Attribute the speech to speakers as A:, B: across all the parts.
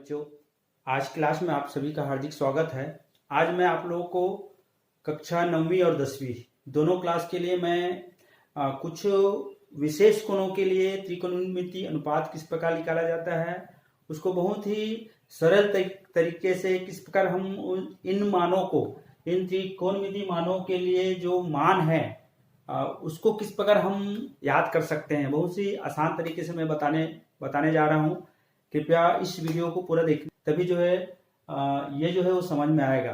A: बच्चों, आज क्लास में आप सभी का हार्दिक स्वागत है। आज मैं आप लोगों को कक्षा 9वीं और 10वीं दोनों क्लास के लिए मैं कुछ विशेष कोणों के लिए त्रिकोणमितीय अनुपात किस प्रकार निकाला जाता है, उसको बहुत ही सरल तरीके से किस प्रकार हम इन मानों को, इन त्रिकोणमितीय मानों के लिए जो मान है उसको किस प्रकार हम याद कर सकते हैं, बहुत ही आसान तरीके से मैं बताने जा रहा हूँ। कृपया इस वीडियो को पूरा देखें, तभी जो है ये जो है वो समझ में आएगा।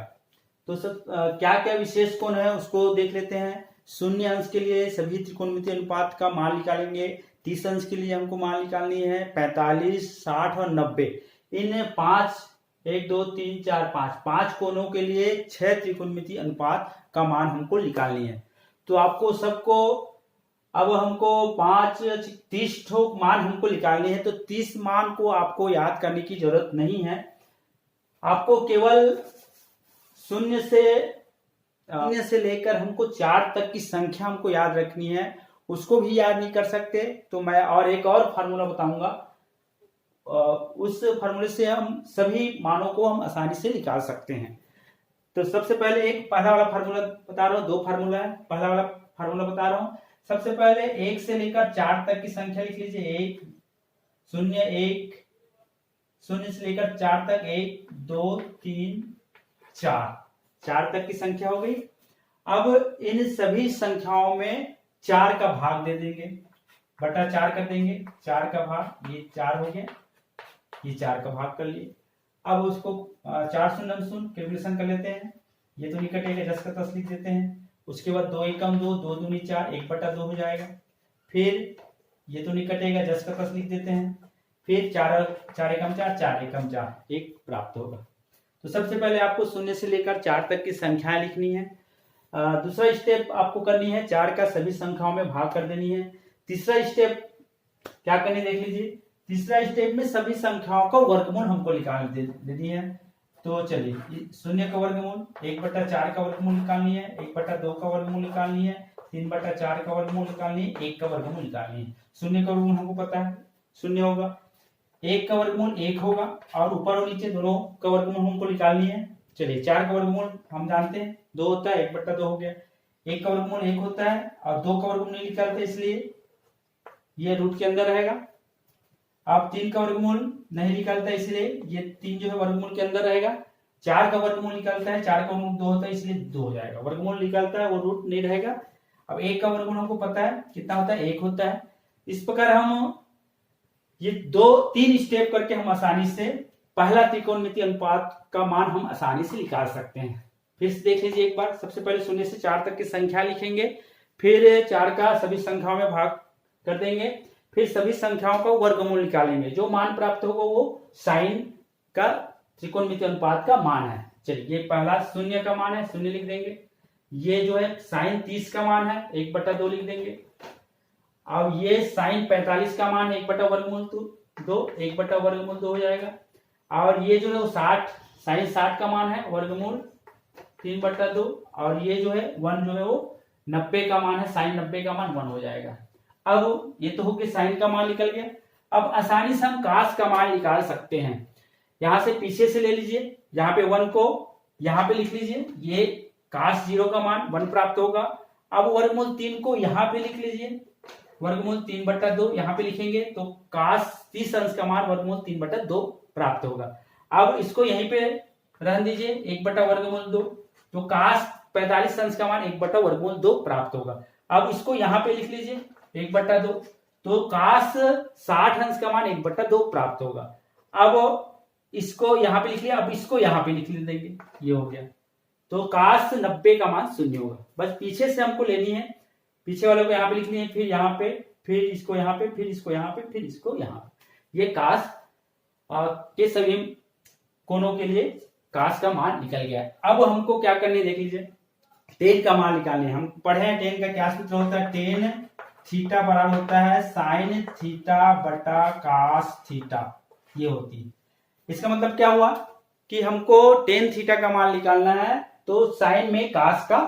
A: तो सब क्या क्या विशेष कोण है उसको देख लेते हैं। शून्य अंश के लिए सभी त्रिकोणमितीय अनुपात का मान निकालेंगे। 30 अंश के लिए हमको मान निकालनी है 45, 60 और 90। इन 5 1 2 3 4 5 कोणों के लिए 6 त्रिकोणमितीय अनुपात का मान हमको निकालनी है। तो आपको सबको अब हमको 30 ठोक मान हमको निकालने हैं। तो 30 मान को आपको याद करने की जरूरत नहीं है। आपको केवल शून्य से लेकर हमको 4 तक की संख्या हमको याद रखनी है। उसको भी याद नहीं कर सकते तो मैं एक और फार्मूला बताऊंगा। उस फार्मूले से हम सभी मानों को हम आसानी से निकाल सकते हैं। तो सबसे पहले पहला वाला फार्मूला बता रहा हूँ। 2 फार्मूला है, पहला वाला फार्मूला बता रहा हूँ। सबसे पहले 1 से लेकर 4 तक की संख्या लिख लीजिए। 1 0 1 0 से लेकर 4 तक 1 2 3 4 तक की संख्या हो गई। अब इन सभी संख्याओं में 4 का भाग दे देंगे, बटा 4 कर देंगे। 4 का भाग, ये 4 हो गया, ये 4 का भाग कर लिए। अब उसको 4 शून्य कैलकुलेशन कर लेते हैं। ये तो नहीं कटेगा, 10 का 10 लिख देते हैं। उसके बाद 2 एकम 2, 2 दूनी 4, 1/2 हो जाएगा। फिर ये तो नहीं कटेगा, 10 का 10 लिख देते हैं। फिर 4 एकम 4, 4 एकम 4, 1 प्राप्त होगा। तो सबसे पहले आपको 0 से लेकर 4 तक की संख्याएं लिखनी है। दूसरा स्टेप आपको करनी है, 4 का सभी संख्याओं में भाग कर देनी है। तीसरा स्टेप क्या करनी देख लीजिए। तीसरा स्टेप में सभी संख्याओं का वर्गमूल हमको निकाल देनी है। तो चलिए, 0 का वर्गमूल, 1/4 का वर्गमूल निकालनी है, 1/2 का वर्गमूल निकालनी है, 3/4 का वर्गमूल निकालनी है, 1 का वर्गमूल निकालनी है। 0 का वर्गमूल हमको पता है 0 होगा, 1 का वर्गमूल 1 होगा और ऊपर और नीचे दोनों का वर्गमूल हमको निकालनी है। चलिए, 4 का वर्गमूल हम जानते हैं 2 होता है, 1/2 हो गया। 1 का वर्गमूल 1 होता है और 2 का वर्गमूल नहीं निकालते, इसलिए ये रूट के अंदर रहेगा। अब 3 का वर्गमूल नहीं निकलता, इसलिए ये 3 जो है वर्गमूल के अंदर रहेगा। 4 का वर्गमूल निकलता है, 4 का वर्गमूल 2 होता है, इसलिए 2 हो जाएगा। वर्गमूल निकलता है वो रूट नहीं रहेगा। अब 1 का वर्गमूल हमको पता है कितना होता है, 1 होता है। इस प्रकार हम ये 2-3 स्टेप करके हम आसानी से पहला त्रिकोणमितीय अनुपात का मान हम आसानी से निकाल सकते हैं। फिर से देख लीजिए एक बार। सबसे पहले 0 से 4 तक की संख्या लिखेंगे, फिर 4 का सभी संख्याओं में भाग कर देंगे, फिर सभी संख्याओं का वर्गमूल निकालेंगे। जो मान प्राप्त होगा वो साइन का त्रिकोणमितीय अनुपात का मान है। चलिए, ये पहला 0 का मान है, 0 लिख देंगे। ये जो है साइन 30 का मान है, 1/2 लिख देंगे। अब ये साइन 45 का मान है, 1/2, 1/2 हो जाएगा। और ये जो है वो साइन 60 का मान है, वर्गमूल 3/2। और ये जो है 1 जो है वो 90 का मान है, साइन 90 का मान 1 हो जाएगा। अब ये तो हो गया, साइन का मान निकल गया। अब आसानी से हम कास का मान निकाल सकते हैं। यहां से पीछे से ले लीजिए, यहाँ पे 1 को यहाँ पे लिख लीजिए। ये कास 0 का मान 1 प्राप्त होगा। अब वर्गमूल 3 को यहाँ पे लिख लीजिए, वर्गमूल 3/2 यहाँ पे लिखेंगे तो कास 30 अंश का मान वर्गमूल 3/2 प्राप्त होगा। अब इसको यहीं पे रहने दीजिए, 1/2 तो कास 45 अंश का मान 1/2 प्राप्त होगा। अब इसको यहाँ पे लिख लीजिए 1/2, तो कास 60 अंश का मान 1/2 प्राप्त होगा। अब इसको यहाँ पे लिख लिया, अब इसको यहाँ पे लिख देंगे, ये हो गया। तो कास 90 का मान 0 होगा। बस पीछे से हमको लेनी है, पीछे वाले को यहाँ पे लिखनी है, फिर यहाँ पे, फिर इसको यहाँ पे, फिर इसको यहाँ पे, फिर इसको यहाँ पे। ये कास के सभी कोणों के लिए कास का मान निकल गया। अब हमको क्या करने देख लीजिए, टेन का मान निकालने। हम पढ़े हैं टेन का क्या सूत्र होता है। टेन थीटा बराबर होता है साइन थीटा बटा कास थीटा, ये होती है। इसका मतलब क्या हुआ कि हमको टेन थीटा का मान निकालना है, तो साइन में कास का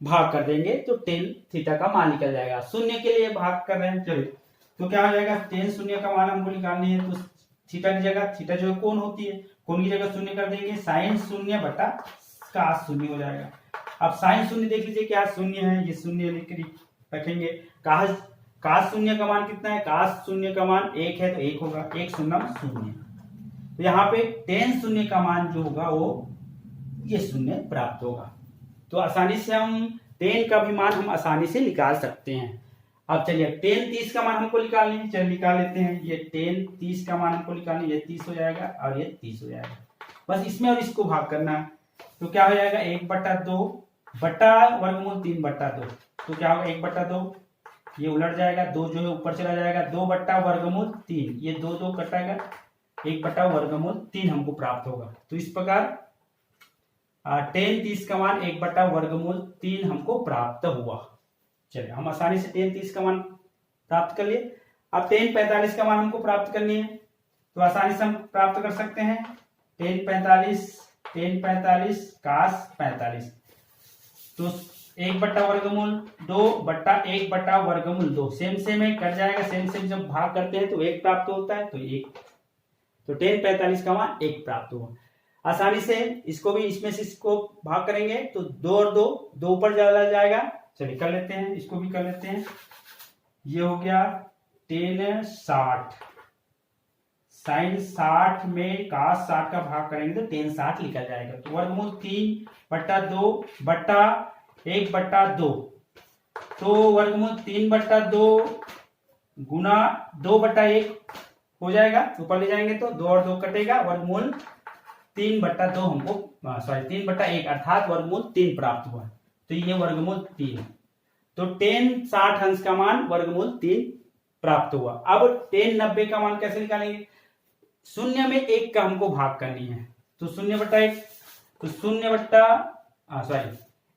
A: भाग कर देंगे तो टेन थीटा का मान निकल जाएगा। 0 के लिए भाग कर रहे हैं, चलिए तो क्या हो जाएगा, टेन 0 का मान हमको निकालनी है, तो थीटा की जगह, थीटा जो है कोण होती है, कोण की जगह शून्य कर देंगे, साइन शून्य बटा कास शून्य हो जाएगा। अब साइन शून्य देख लीजिए क्या शून्य है, ये शून्य लिख के रखेंगे। कास शून्य का मान कितना है, कास शून्य का मान 1 है तो 1 होगा, 1 शून्य शून्य। तो यहाँ पे टेन शून्य का मान जो होगा वो ये शून्य प्राप्त होगा। तो आसानी से हम टेन का भी मान हम आसानी से निकाल सकते हैं। अब चलिए टेन 30 का मान हमको निकालना है, चलिए निकाल लेते हैं। ये टेन 30 का मान हमको निकालना है, ये 30 हो जाएगा और ये 30 हो जाएगा। बस इसमें और इसको भाग करना है, तो क्या हो जाएगा 1/2 बटा वर्गमूल 3/2। तो क्या होगा 1/2, ये उलट जाएगा, 2 जो है ऊपर चला जाएगा, 2 बट्टा वर्गमूल 3, ये 2 2 कटेगा, 1 बटा वर्गमूल 3 हमको प्राप्त होगा। तो इस प्रकार टेन 30 का मान 1 बटा वर्गमूल 3 हमको प्राप्त हुआ। चलिए हम आसानी से टेन 30 का मान प्राप्त कर लिए। अब टेन 45 का मान हमको प्राप्त करनी है, तो आसानी से हम प्राप्त कर सकते हैं। टेन 45 कास 45, तो 1 बट्टा वर्गमूल 2 बट्टा 1 बट्टा वर्गमूल 2, सेम है, कट जाएगा, सेम जब भाग करते हैं तो 1 प्राप्त होता है, तो 1, तो टेन 45 का मान 1 प्राप्त हुआ। आसानी से इसको भी इसमें से इसको भाग करेंगे तो 2 और 2 ऊपर चला जाएगा। चलिए कर लेते हैं, इसको भी कर लेते हैं। ये हो गया टेन 60, साइन 60 में कास 60 का भाग करेंगे तो टेन 60 निकल जाएगा। तो वर्गमूल 3/2 बट्टा 1/2, तो वर्गमूल 3/2 गुना 2/1 हो जाएगा, ऊपर ले जाएंगे तो 2 और 2 कटेगा, वर्गमूल 3/2 हमको 3/1 अर्थात वर्गमूल 3 प्राप्त हुआ। तो ये वर्गमूल 3, तो टेन 60 अंश का मान वर्गमूल 3 प्राप्त हुआ। अब टेन 90 का मान कैसे निकालेंगे, शून्य में 1 का हमको भाग करनी है, तो 0/1, तो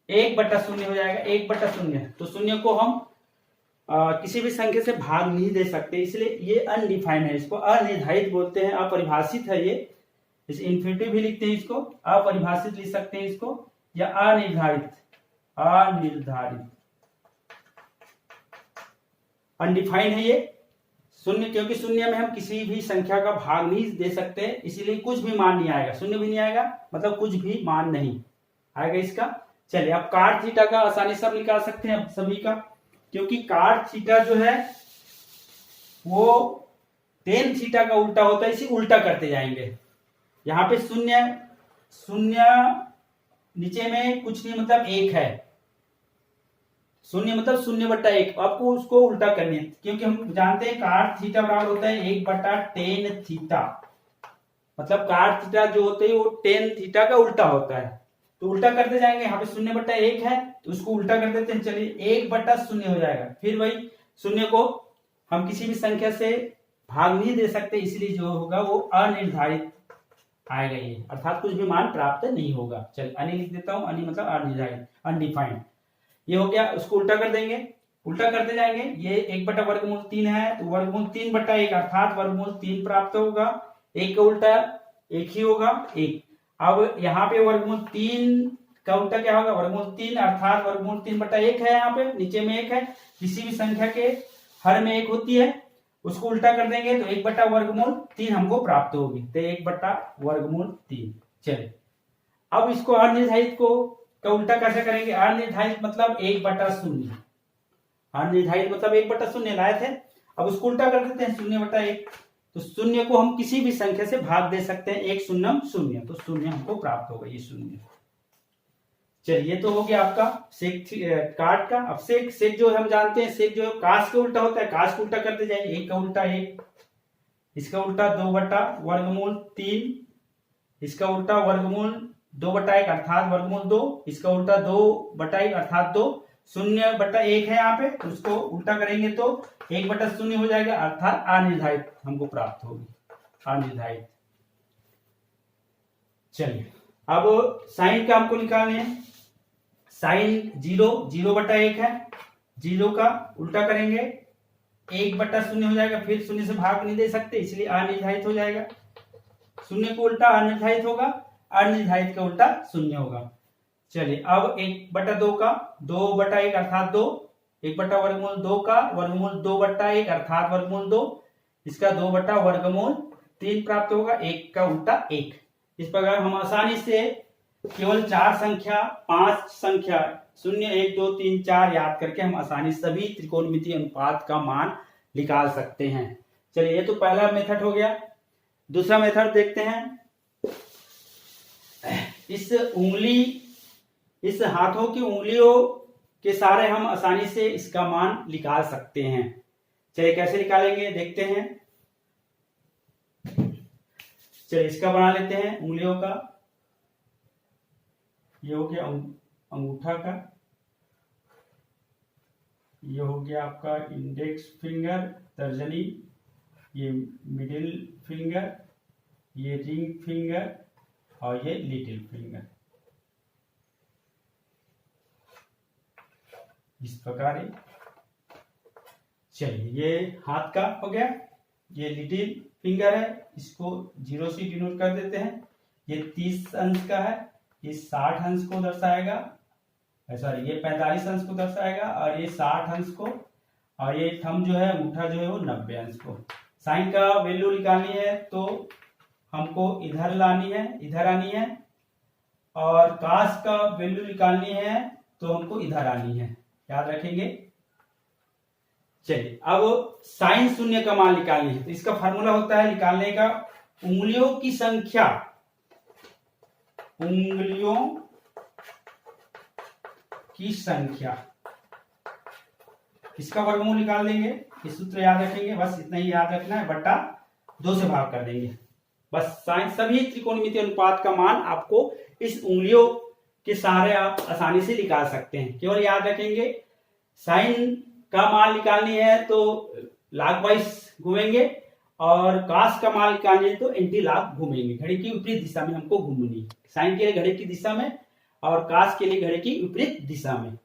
A: 1/0 हो जाएगा, 1/0। तो शून्य को हम किसी भी संख्या से भाग नहीं दे सकते, इसलिए ये अनडिफाइंड है, इसको अनिर्धारित बोलते हैं, अपरिभाषित है ये। इसे इन्फिनिटिव भी लिखते हैं, इसको अपरिभाषित लिख सकते हैं इसको, या अनिर्धारित अनडिफाइंड है ये शून्य, क्योंकि शून्य में हम किसी भी संख्या का भाग नहीं दे सकते, इसीलिए कुछ भी मान नहीं आएगा, शून्य भी नहीं आएगा, मतलब कुछ भी मान नहीं आएगा इसका। चलिए अब cot थीटा का आसानी से हम निकाल सकते हैं सभी का, क्योंकि cot थीटा जो है वो टेन थीटा का उल्टा होता है, इसी उल्टा करते जाएंगे। यहाँ पे शून्य नीचे में कुछ नहीं, मतलब 1 है, शून्य मतलब 0/1, आपको उसको उल्टा करनी है, क्योंकि हम जानते हैं cot थीटा बराबर होता है 1/tan थीटा, मतलब cot थीटा जो होते हैं वो टेन थीटा का उल्टा होता है, तो उल्टा करते जाएंगे। यहाँ पे 0/1 है तो उसको उल्टा कर देते हैं, चलिए 1/0 हो जाएगा। फिर वही शून्य को हम किसी भी संख्या से भाग नहीं दे सकते, इसलिए जो होगा वो अनिर्धारित आएगा ये, अर्थात कुछ भी मान प्राप्त नहीं होगा। चलिए अनि लिख देता हूं, अनि मतलब अनिर्धारित, अनडिफाइंड। ये हो गया, उसको उल्टा कर देंगे, उल्टा करते जाएंगे। ये 1/वर्गमूल 3 है, तो वर्गमूल 3/1 अर्थात वर्गमूल 3 प्राप्त होगा। 1 का उल्टा 1 ही होगा, 1। अब यहाँ पे वर्गमूल 3 का उल्टा क्या होगा, वर्गमूल 3 अर्थात वर्गमूल 3/1 है, यहाँ पे नीचे में 1 है, किसी भी संख्या के हर में 1 होती है, उसको उल्टा कर देंगे तो 1/वर्गमूल 3 हमको प्राप्त होगी, तो 1/वर्गमूल 3। चलिए अब इसको अनिर्धारित को का उल्टा कैसे करेंगे, अनिर्धारित मतलब 1/0, अनिर्धारित मतलब 1/0 लाए थे, अब उसको उल्टा कर देते हैं 0/1। तो शून्य को हम किसी भी संख्या से भाग दे सकते हैं, 1 0 0, तो शून्य हमको प्राप्त होगा, ये शून्य। चलिए तो हो गया आपका सेक काट का। अब सेक जो हम जानते हैं, सेक जो है काश के उल्टा होता है, काश को उल्टा करते जाए, 1 का उल्टा 1, इसका उल्टा 2/वर्गमूल 3, इसका उल्टा वर्गमूल 2/1 अर्थात वर्गमूल 2, इसका उल्टा 2/1 अर्थात 2, 0/1 है यहाँ पे, तो उसको उल्टा करेंगे तो 1/0 हो जाएगा, अर्थात अनिर्धारित हमको प्राप्त होगी, अनिर्धारित। चलिए अब साइन का हमको निकालने हैं, साइन 0/1 है, 0 का उल्टा करेंगे 1/0 हो जाएगा, फिर 0 से भाग नहीं दे सकते, इसलिए अनिर्धारित हो जाएगा। 0 को उल्टा अनिर्धारित होगा, अनिर्धारित का उल्टा 0 होगा। चलिए अब 1/2 का 2/1 अर्थात 2, 1/वर्गमूल 2 का वर्गमूल 2/1 अर्थात वर्गमूल 2, इसका 2/वर्गमूल 3 प्राप्त होगा, 1 का उल्टा 1। इस प्रकार हम आसानी से केवल 4 संख्या, 5 संख्या 0, 1, 2, 3, 4 याद करके हम आसानी से सभी त्रिकोणमितीय अनुपात का मान निकाल सकते हैं। चलिए, ये तो पहला मेथड हो गया। दूसरा मेथड देखते हैं। इस हाथों की उंगलियों के सहारे हम आसानी से इसका मान निकाल सकते हैं। चलिए, कैसे निकालेंगे देखते हैं। चलिए, इसका बना लेते हैं उंगलियों का। ये हो गया अंगूठा का, ये हो गया आपका इंडेक्स फिंगर, तर्जनी, ये मिडिल फिंगर, ये रिंग फिंगर और ये लिटिल फिंगर। इस प्रकार चलिए, ये हाथ का हो गया। ये लिटिल फिंगर है, इसको 0 से डिनोट कर देते हैं। ये 30 अंश का है, ये 60 अंश को दर्शाएगा, सॉरी ये 45 अंश को दर्शाएगा, और ये 60 अंश को, और ये थंब जो है, अंगूठा जो है वो 90 अंश को। साइन का वैल्यू निकालनी है तो हमको इधर लानी है, इधर आनी है, और कास का वैल्यू निकालनी है तो हमको इधर आनी है, याद रखेंगे। चलिए, अब साइन शून्य का मान निकालनी है तो इसका फार्मूला होता है निकालने का, उंगलियों की संख्या, उंगलियों की संख्या, इसका वर्गमूल निकाल देंगे। इस सूत्र याद रखेंगे, बस इतना ही याद रखना है, बटा 2 से भाग कर देंगे। बस साइन सभी त्रिकोणमितीय अनुपात का मान आपको इस उंगलियों के सहारे आप आसानी से निकाल सकते हैं। केवल याद रखेंगे, साइन का मान निकालनी है तो लॉग वाइज घूमेंगे, और कास का मान निकालनी है तो एंटी लॉग घूमेंगे। घड़ी की विपरीत दिशा में हमको घूमनी है। साइन के लिए घड़ी की दिशा में और कास के लिए घड़ी की विपरीत दिशा में।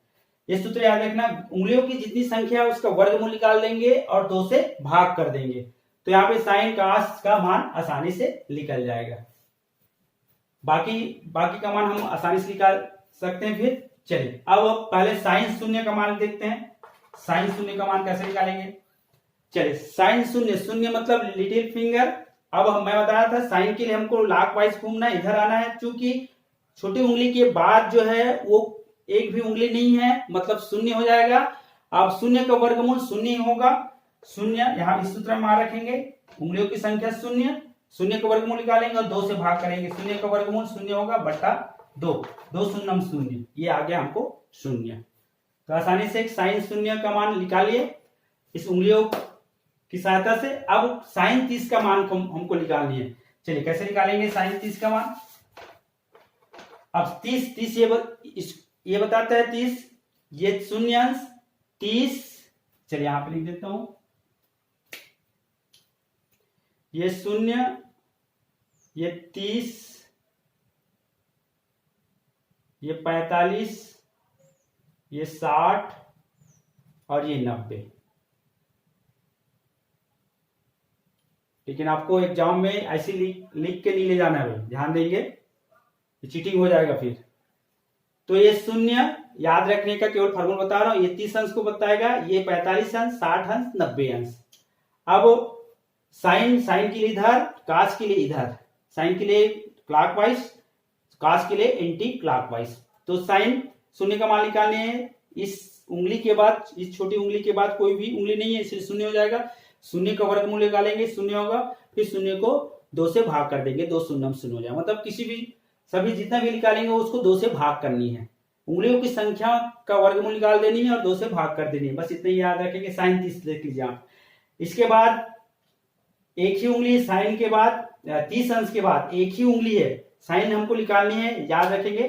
A: ये सूत्र याद रखना, उंगलियों की जितनी संख्या है उसका वर्गमूल निकाल देंगे और 2 से भाग कर देंगे, तो यहाँ पे साइन कास का मान आसानी से निकल जाएगा। बाकी का मान हम आसानी से निकाल सकते हैं। फिर चलिए, अब पहले साइन शून्य का मान देखते हैं। साइन शून्य का मान कैसे निकालेंगे। चलिए, साइन शून्य मतलब लिटिल फिंगर। अब मैं बताया था साइन के लिए हमको लॉक वाइज घूमना है, इधर आना है। चूंकि छोटी उंगली के बाद जो है वो एक भी उंगली नहीं है, मतलब शून्य हो जाएगा। अब शून्य का वर्गमूल शून्य होगा। शून्य यहाँ इस सूत्र में मान रखेंगे, उंगलियों की संख्या शून्य का वर्गमूल निकालेंगे और 2 से भाग करेंगे। शून्य का वर्गमूल शून्य होगा बटा 2, 2 शून्यम शून्य, ये आ गया हमको शून्य। तो आसानी से एक साइन शून्य का मान निकालिए इस उंगलियों की सहायता से। अब साइन 30 का मान हमको निकालनी है। चलिए, कैसे निकालेंगे साइन 30 का मान। अब 30 ये बताता है 30, ये शून्य अंश 30। चलिए, यहां पे लिख देता हूं, ये शून्य, ये 30, ये 45, ये 60 और ये 90। लेकिन आपको एग्जाम में ऐसे लिख के नहीं ले जाना है, ध्यान देंगे, चीटिंग हो जाएगा फिर। तो ये शून्य याद रखने का केवल फार्मूला बता रहा हूं। ये 30 अंश को बताएगा, ये 45 अंश, 60 अंश, 90 अंश। अब साइन के लिए इधर, कास के लिए इधर। साइन के लिए क्लॉकवाइज, कास के लिए एंटी क्लॉकवाइज। तो साइन शून्य का मान निकालने हैं। इस उंगली के बाद, इस छोटी उंगली के बाद कोई भी उंगली नहीं है, इसलिए शून्य हो जाएगा। शून्य का वर्गमूल निकालेंगे, शून्य होगा। फिर शून्य को 2 से भाग कर देंगे, 2 शून्य शून्य हो जाएगा। मतलब सभी जितना भी निकालेंगे उसको 2 से भाग करनी है। उंगलियों की संख्या का वर्गमूल निकाल देनी है और 2 से भाग कर देनी है। बस इतना ही याद रखेंगे। साइन 30 देख लीजिए आप। इसके बाद एक ही उंगली, साइन के बाद 30 अंश के बाद एक ही उंगली है, साइन हमको निकालनी है, याद रखेंगे,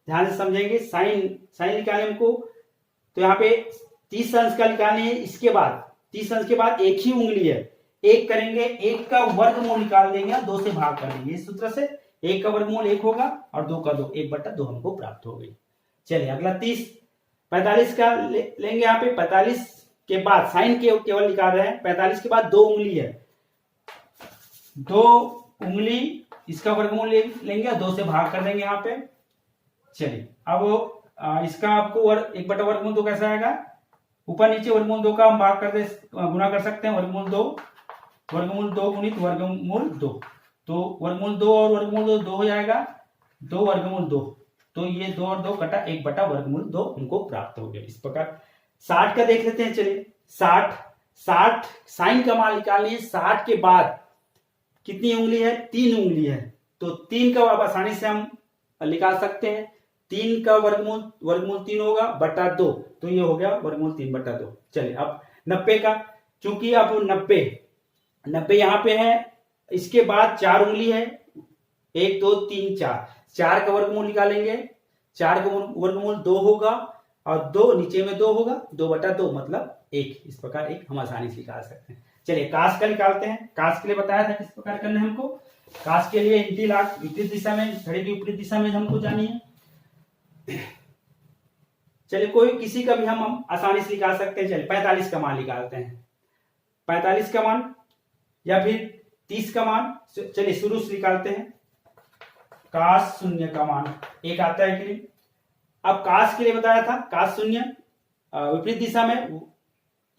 A: ध्यान से समझेंगे। साइन निकालने हमको, तो यहाँ पे 30 अंश का निकालनी है। इसके बाद 30 अंश के बाद एक ही उंगली है, एक करेंगे, एक का वर्गमूल निकाल देंगे, 2 से भाग कर देंगे। इस सूत्र से 1 का वर्गमूल 1 होगा और 2 का 2, 1/2 हमको प्राप्त हो गई। चलिए, अगला 45 का लेंगे। यहाँ पे 45 के बाद साइन के केवल निकाल रहे हैं। 45 के बाद 2 उंगली है, 2 उंगली, इसका वर्गमूल लेंगे और 2 से भाग कर देंगे यहाँ पे। चलिए, अब इसका आपको 1/वर्गमूल 2 कैसा आएगा, ऊपर नीचे वर्गमूल 2 का हम भाग कर दे, गुना कर सकते हैं। वर्गमूल 2 वर्गमूल 2 गुणित वर्गमूल 2, तो वर्गमूल 2 और वर्गमूल 2 हो जाएगा 2 वर्गमूल 2, तो ये 2 और 2 कटा 1 बटा वर्गमूल 2 हमको प्राप्त हो गया। इस प्रकार 60 का देख लेते हैं। चलिए 60 साइन का मान निकालनी है। 60 के बाद कितनी उंगली है? 3 उंगली है, तो 3 का अब आसानी से हम निकाल सकते हैं। 3 का वर्गमूल 3 होगा बटा 2, तो ये हो गया वर्गमूल 3 बटा 2। चलिए अब 90 का, चूंकि अब 90 यहां पे है, इसके बाद 4 उंगली है, 1 2 3 4 का वर्गमूल निकालेंगे। 4 का वर्गमूल 2 होगा और 2 नीचे में 2 होगा, 2 बटा 2 मतलब 1। इस प्रकार 1 हम आसानी से निकाल सकते हैं। चलिए काश का निकालते हैं। काश के लिए बताया था किस प्रकार करना है हमको। काश के लिए इंटीलाक विपरीत दिशा में, घड़ी की विपरीत दिशा में हमको जानी है। चलिए कोई किसी का भी हम आसानी से निकाल सकते हैं। चलिए 45 का मान निकालते हैं। 45 का मान या फिर 30 का मान, चलिए शुरू से निकालते हैं। काश शून्य का मान 1 आता है कि नहीं। अब काश के लिए बताया था, काश शून्य विपरीत दिशा में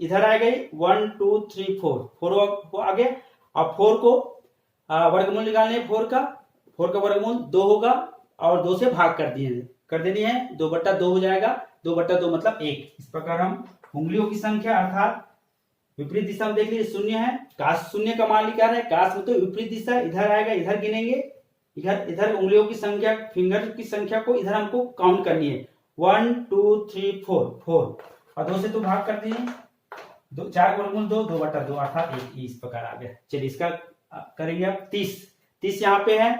A: इधर आ गई 1 2 3 4 आ गए। अब 4 को वर्गमूल निकालने, 4 का वर्गमूल 2 होगा और 2 से भाग कर देनी है, 2 बटा 2 हो जाएगा। 2 बटा 2 मतलब 1। इस प्रकार हम उंगलियों की संख्या अर्थात विपरीत दिशा में देख लीजिए शून्य है, काश शून्य का मान निकाल रहे हैं। काश में तो विपरीत दिशा इधर आएगा, इधर गिनेंगे, इधर उंगलियों की संख्या, फिंगर की संख्या को इधर हमको काउंट करनी है। 1 2 3 4 और 2 से तो भाग कर दिए, 4 वर्गमूल 2 बटा 2 अर्थात 1। इस प्रकार आ गया। चलिए इसका करेंगे अब 30 यहाँ पे है।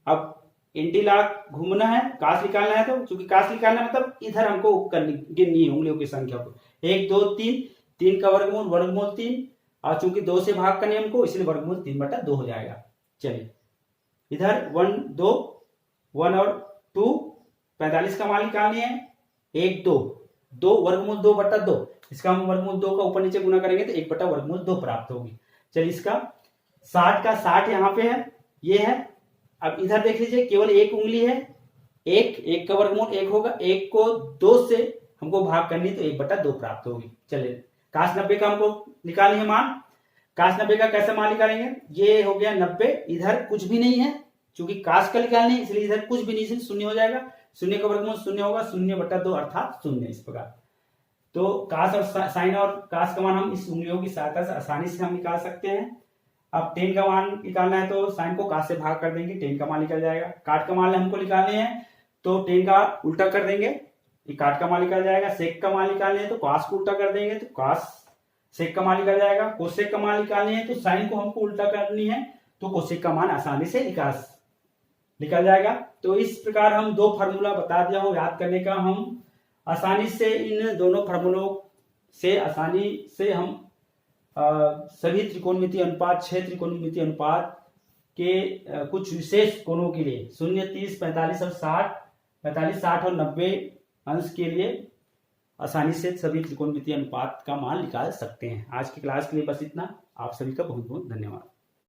A: अब इंटीलाक घूमना है, काश निकालना है, तो चूंकि काश निकालना मतलब इधर हमको गिननी है उंगलियों की संख्या को। 1 2 3 का वर्गमूल 3 और चूंकि 2 से भाग करनी है हमको, इसलिए वर्गमूल 3 बटा 2 हो जाएगा। चलिए इधर 1 2 1 और 2 45 का मान निकालनी है। 1 2 वर्गमूल 2 बटा 2, इसका हम वर्गमूल 2 का ऊपर नीचे गुना करेंगे तो 1 बटा वर्गमूल 2 प्राप्त होगी। चलिए इसका 60 का 60 यहाँ पे है, ये है। अब इधर देख लीजिए केवल 1 उंगली है, 1 का वर्गमूल 1 होगा, 1 को 2 से हमको भाग करनी तो 1 बटा 2 प्राप्त होगी। चलिए काश 90 का हमको निकालनी है मान। काश 90 का कैसे मान निकालेंगे? ये हो गया 90, इधर कुछ भी नहीं है, चूंकि काश का निकालनी है इसलिए इधर कुछ भी नहीं, शून्य हो जाएगा। शून्य का वर्गमूल शून्य होगा, 0 बटा 2 अर्थात 0। इस प्रकार तो काश और साइन और काश का मान हम इस उंगलियों की सहायता से आसानी से हम निकाल सकते हैं। अब 10 का मान निकालना है तो साइन को काश से भाग कर देंगे, 10 का मान निकल जाएगा। काट का मान हमको निकालने हैं तो 10 का उल्टा कर देंगे, ये काट का मान निकल जाएगा। सेक का मान निकालने है तो काश को उल्टा कर देंगे तो काश सेक का मान निकल जाएगा। कोसेक का मान निकालने है तो साइन को हमको उल्टा करनी है तो कोसेक का मान आसानी से निकल जाएगा। तो इस प्रकार हम 2 फार्मूला बता दिया हूं याद करने का। हम आसानी से इन दोनों फार्मूलों से आसानी से हम सभी त्रिकोणमितीय अनुपात, 6 त्रिकोणमितीय अनुपात के कुछ विशेष कोणों के लिए 0 30 45 और 60 और 90 अंश के लिए आसानी से सभी त्रिकोणमितीय अनुपात का मान निकाल सकते हैं। आज की क्लास के लिए बस इतना। आप सभी का बहुत बहुत धन्यवाद।